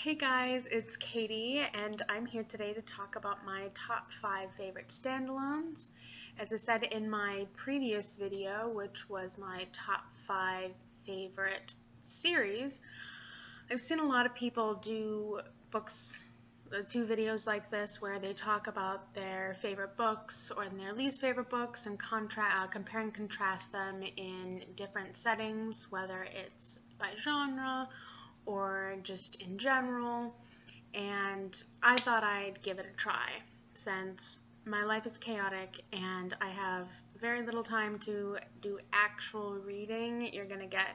Hey guys, it's Katie, and I'm here today to talk about my top 5 favorite standalones. As I said in my previous video, which was my top 5 favorite series, I've seen a lot of people do videos like this where they talk about their favorite books or their least favorite books and compare and contrast them in different settings, whether it's by genre or just in general, and I thought I'd give it a try since my life is chaotic and I have very little time to do actual reading. You're gonna get,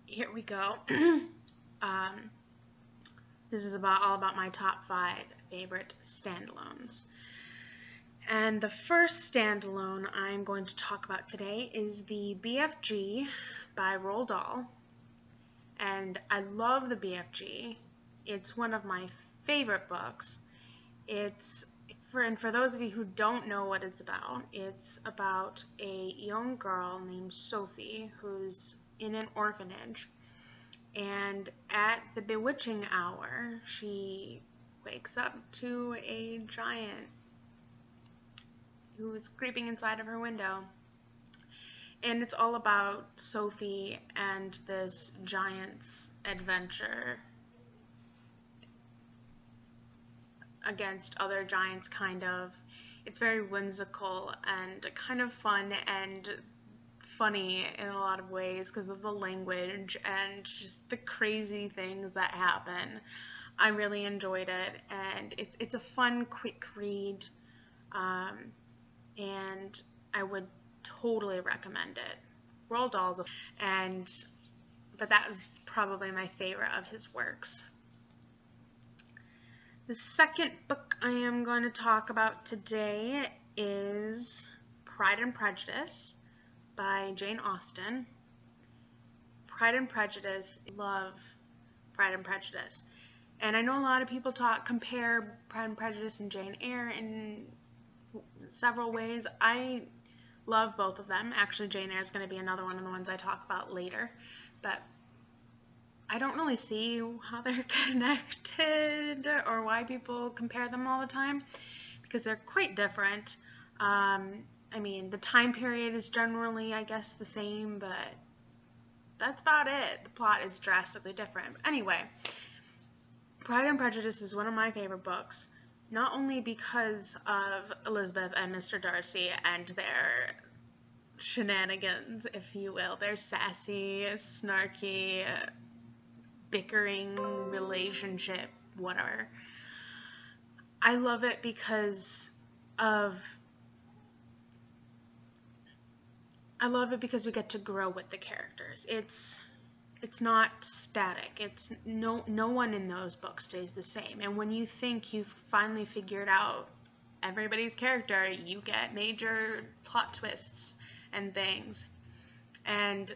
here we go. This is all about my top 5 favorite standalones. And the first standalone I'm going to talk about today is the BFG by Roald Dahl. And I love the BFG. It's one of my favorite books. For those of you who don't know what it's about a young girl named Sophie who's in an orphanage. And at the bewitching hour, she wakes up to a giant who is creeping inside of her window. And it's all about Sophie and this giant's adventure against other giants, kind of. It's very whimsical and kind of fun and funny in a lot of ways because of the language and just the crazy things that happen. I really enjoyed it, and it's a fun, quick read, and I would totally recommend it. Roald Dahl's but that was probably my favorite of his works. The second book I am going to talk about today is Pride and Prejudice by Jane Austen. Pride and Prejudice, love Pride and Prejudice. And I know a lot of people compare Pride and Prejudice and Jane Eyre in several ways. I love both of them. Actually, Jane Eyre is going to be another one of the ones I talk about later, but I don't really see how they're connected or why people compare them all the time, because they're quite different. I mean, the time period is generally, I guess, the same, but that's about it. The plot is drastically different. But anyway, Pride and Prejudice is one of my favorite books. Not only because of Elizabeth and Mr. Darcy and their shenanigans, if you will, their sassy, snarky, bickering relationship, whatever. I love it because we get to grow with the characters. It's not static. It's no one in those books stays the same. And when you think you've finally figured out everybody's character, you get major plot twists and things. And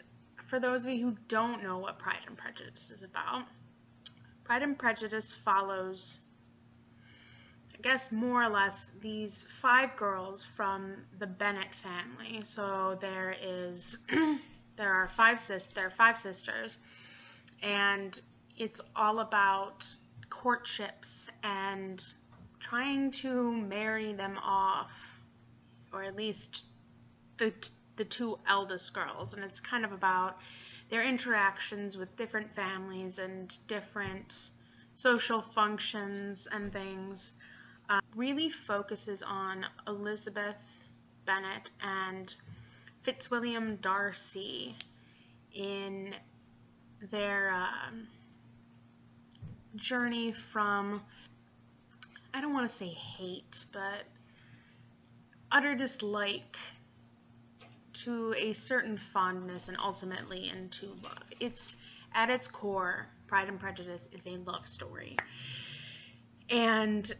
for those of you who don't know what Pride and Prejudice is about, Pride and Prejudice follows, I guess, more or less these 5 girls from the Bennet family. So there are 5 sisters, and it's all about courtships and trying to marry them off, or at least the 2 eldest girls, and it's kind of about their interactions with different families and different social functions and things. Really focuses on Elizabeth Bennet and Fitzwilliam Darcy in their journey from, I don't want to say hate, but utter dislike to a certain fondness and ultimately into love. It's, at its core, Pride and Prejudice is a love story. And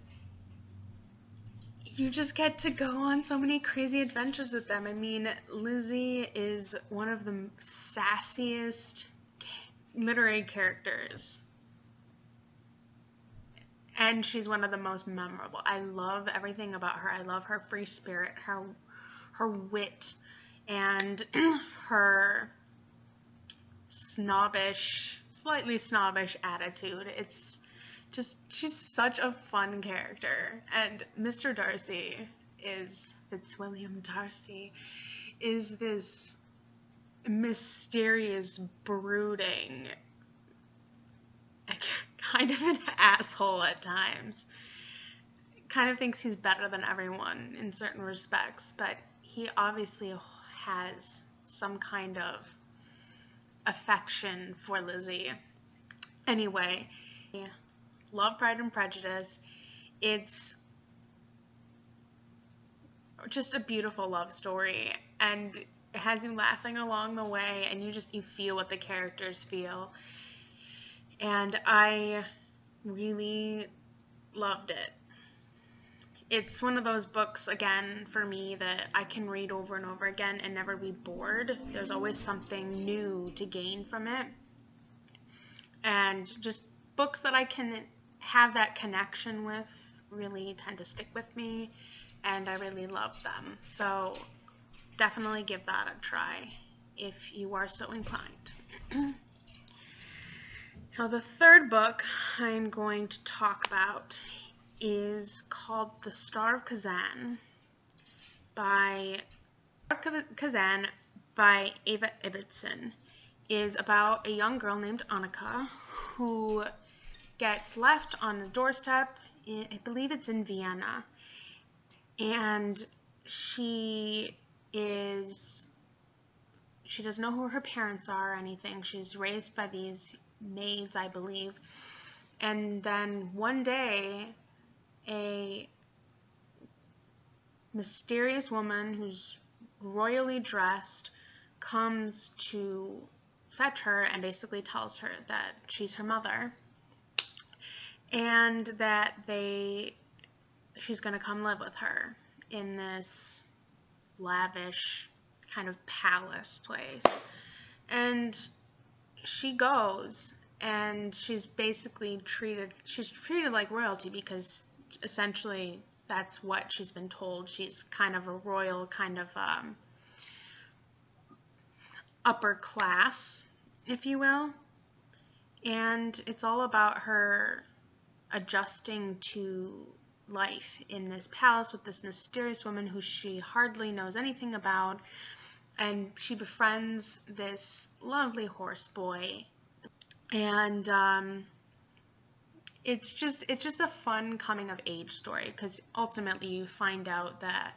you just get to go on so many crazy adventures with them. I mean, Lizzie is one of the sassiest literary characters, and she's one of the most memorable. I love everything about her. I love her free spirit, her wit, and her snobbish slightly snobbish attitude. It's just, she's such a fun character. And Mr. Darcy Fitzwilliam Darcy is this mysterious, brooding, kind of an asshole at times. Kind of thinks he's better than everyone in certain respects, but he obviously has some kind of affection for Lizzie. Anyway, love Pride and Prejudice. It's just a beautiful love story, and it has you laughing along the way, and you feel what the characters feel. And I really loved it. It's one of those books, again, for me, that I can read over and over again and never be bored. There's always something new to gain from it. And just books that I can have that connection with really tend to stick with me, and I really love them. So definitely give that a try if you are so inclined. Now, the third book I'm going to talk about is called The Star of Kazan by Ava Ibbotson. Is about a young girl named Annika who gets left on the doorstep, I believe it's in Vienna, and she doesn't know who her parents are or anything. She's raised by these maids, I believe, and then one day a mysterious woman who's royally dressed comes to fetch her and basically tells her that she's her mother, and that she's going to come live with her in this lavish kind of palace place. And she goes, and she's treated like royalty, because essentially that's what she's been told. She's kind of a royal, kind of upper class, if you will. And it's all about her adjusting to life in this palace with this mysterious woman who she hardly knows anything about, and she befriends this lovely horse boy, and it's just a fun coming of age story, because ultimately you find out that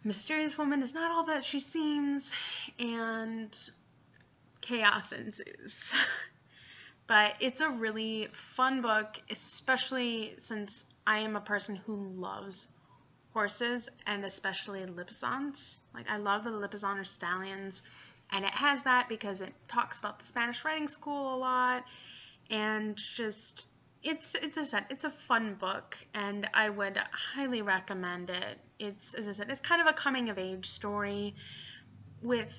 mysterious woman is not all that she seems, and chaos ensues. But it's a really fun book, especially since I am a person who loves horses, and especially Lipizzans. Like, I love the Lipizzan or stallions, and it has that because it talks about the Spanish writing school a lot, and just it's a fun book, and I would highly recommend it. It's, as I said, it's kind of a coming of age story with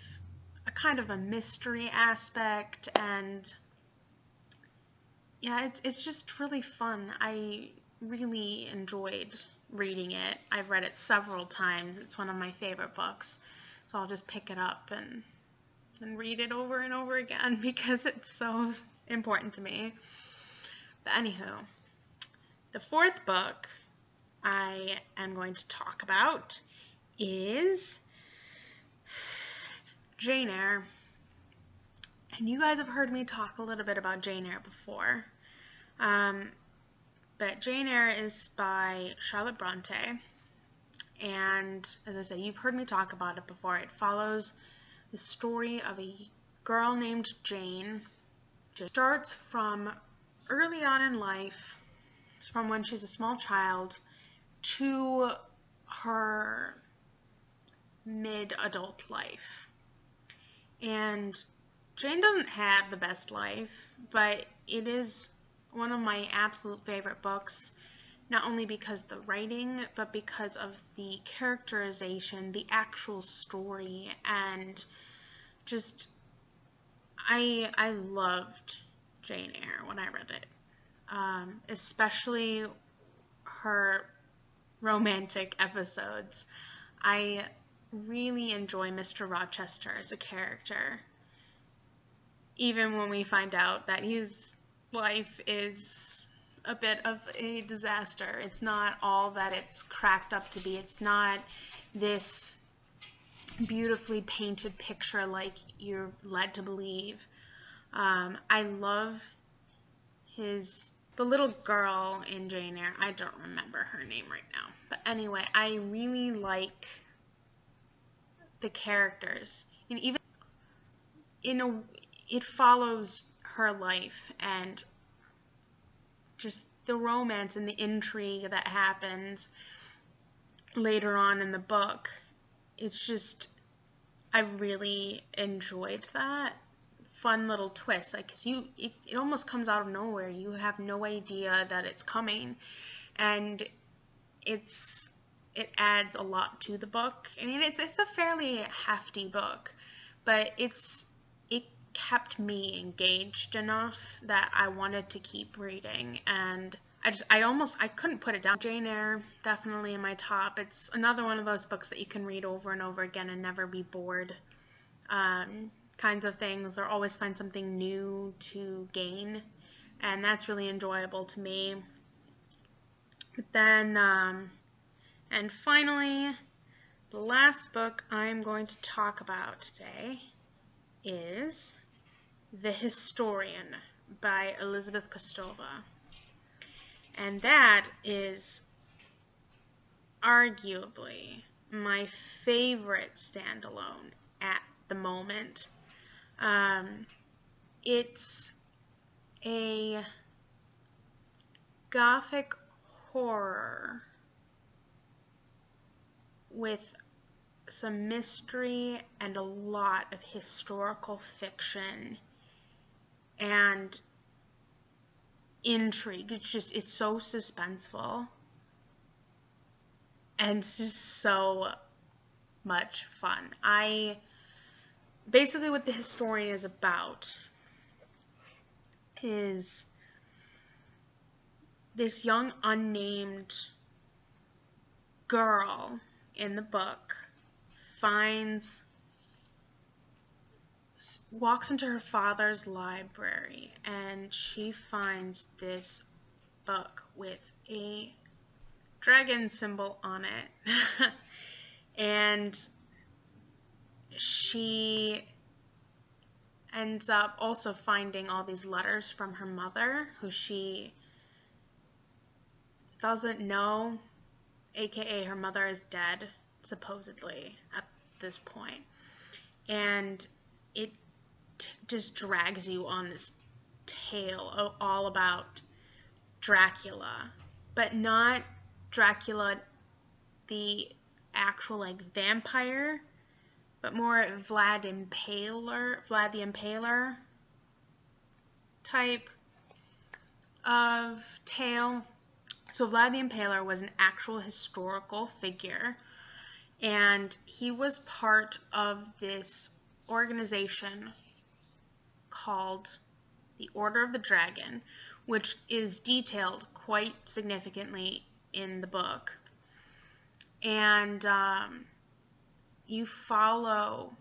a kind of a mystery aspect, and yeah, it's just really fun. I really enjoyed reading it. I've read it several times. It's one of my favorite books, so I'll just pick it up and read it over and over again because it's so important to me. But anywho, the fourth book I am going to talk about is Jane Eyre. And you guys have heard me talk a little bit about Jane Eyre before. But Jane Eyre is by Charlotte Bronte. And as I said, you've heard me talk about it before. It follows the story of a girl named Jane. It starts from early on in life, from when she's a small child, to her mid-adult life. And Jane doesn't have the best life, but it is one of my absolute favorite books, not only because of the writing, but because of the characterization, the actual story, and just, I loved Jane Eyre when I read it, especially her romantic episodes. I really enjoy Mr. Rochester as a character. even when we find out that his life is a bit of a disaster. It's not all that it's cracked up to be. It's not this beautifully painted picture like you're led to believe. I love the little girl in Jane Eyre. I don't remember her name right now. But anyway, I really like the characters. And even it follows her life and just the romance and the intrigue that happens later on in the book. It's just, I really enjoyed that. Fun little twist, like, cause it almost comes out of nowhere. You have no idea that it's coming, and it adds a lot to the book. I mean, it's a fairly hefty book, but it kept me engaged enough that I wanted to keep reading, and I couldn't put it down. Jane Eyre, definitely in my top. It's another one of those books that you can read over and over again and never be bored. Kinds of things, or always find something new to gain, and that's really enjoyable to me. But then, and finally, the last book I'm going to talk about today is The Historian by Elizabeth Kostova. And that is arguably my favorite standalone at the moment. It's a gothic horror with some mystery and a lot of historical fiction and intrigue. It's so suspenseful, and it's just so much fun. Basically what The Historian is about is this young unnamed girl in the book walks into her father's library, and she finds this book with a dragon symbol on it. And she ends up also finding all these letters from her mother, who she doesn't know, aka her mother is dead, supposedly, at this point. And it just drags you on this tale all about Dracula, but not Dracula the actual like vampire, but more Vlad the Impaler type of tale. So Vlad the Impaler was an actual historical figure, and he was part of this organization called the Order of the Dragon, which is detailed quite significantly in the book. And you follow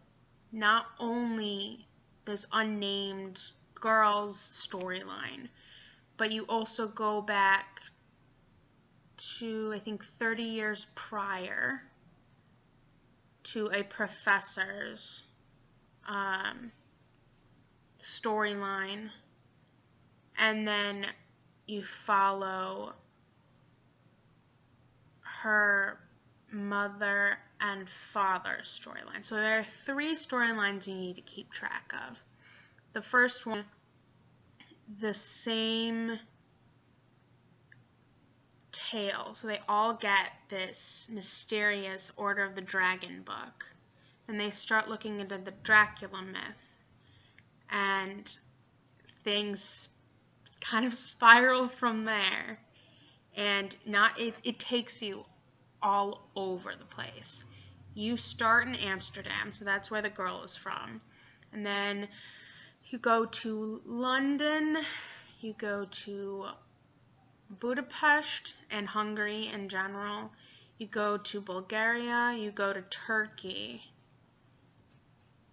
not only this unnamed girl's storyline, but you also go back to, I think, 30 years prior to a professor's storyline, and then you follow her mother and father's storyline. So there are 3 storylines you need to keep track of. The first one, the same tale. So they all get this mysterious Order of the Dragon book, and they start looking into the Dracula myth, and things kind of spiral from there. And it takes you all over the place. You start in Amsterdam, so that's where the girl is from, and then you go to London, you go to Budapest and Hungary in general, you go to Bulgaria, you go to Turkey.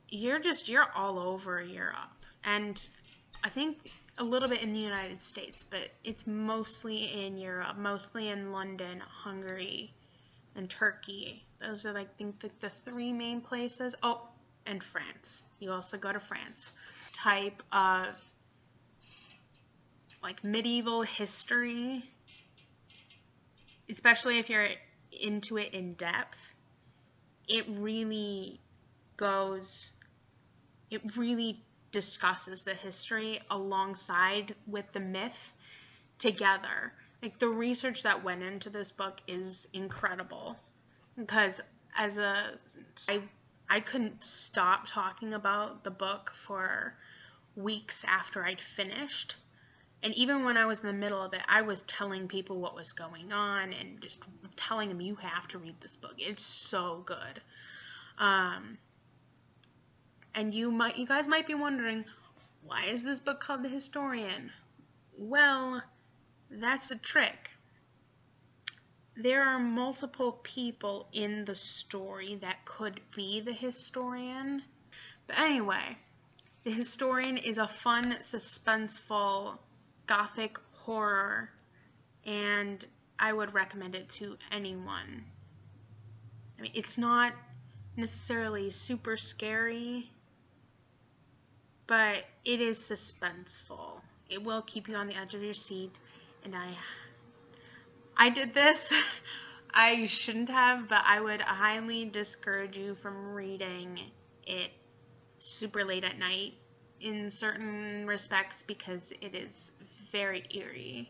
You're all over Europe. and I think a little bit in the United States, but it's mostly in Europe, mostly in London, Hungary, and Turkey. Those are, I think, the three main places. Oh, and France. You also go to France. Type of like medieval history, especially if you're into it in depth, it really discusses the history alongside with the myth together. Like, the research that went into this book is incredible, because I couldn't stop talking about the book for weeks after I'd finished. And even when I was in the middle of it, I was telling people what was going on and just telling them, you have to read this book. It's so good. And you guys might be wondering, why is this book called The Historian? Well, that's the trick. There are multiple people in the story that could be the historian. But anyway, The Historian is a fun, suspenseful Gothic horror, and I would recommend it to anyone. I mean, it's not necessarily super scary, but it is suspenseful. It will keep you on the edge of your seat, and I did this. I shouldn't have, but I would highly discourage you from reading it super late at night in certain respects, because it is very eerie,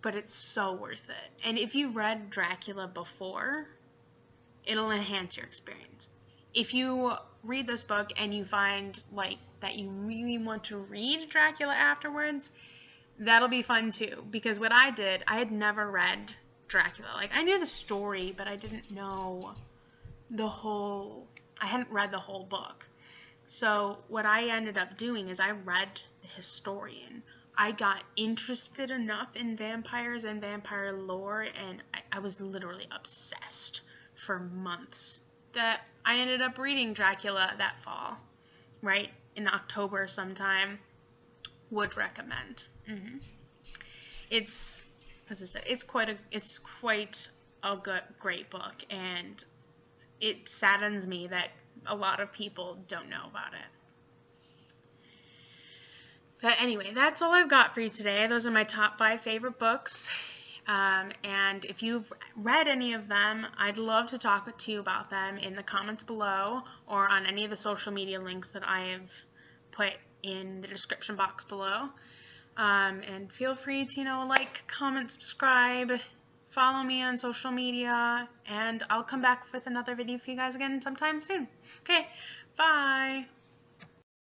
but it's so worth it. And if you read Dracula before, it'll enhance your experience. If you read this book and you find like that you really want to read Dracula afterwards, that'll be fun too, because what I did, I had never read Dracula. Like, I knew the story, but I didn't know I hadn't read the whole book. So what I ended up doing is I read The Historian. I got interested enough in vampires and vampire lore, and I was literally obsessed for months, that I ended up reading Dracula that fall, right? In October sometime. Would recommend. It's, as I said, it's quite a great book, and it saddens me that a lot of people don't know about it. But anyway, that's all I've got for you today. Those are my top 5 favorite books. And if you've read any of them, I'd love to talk to you about them in the comments below, or on any of the social media links that I have put in the description box below. And feel free to, like, comment, subscribe, follow me on social media, and I'll come back with another video for you guys again sometime soon. Okay, bye!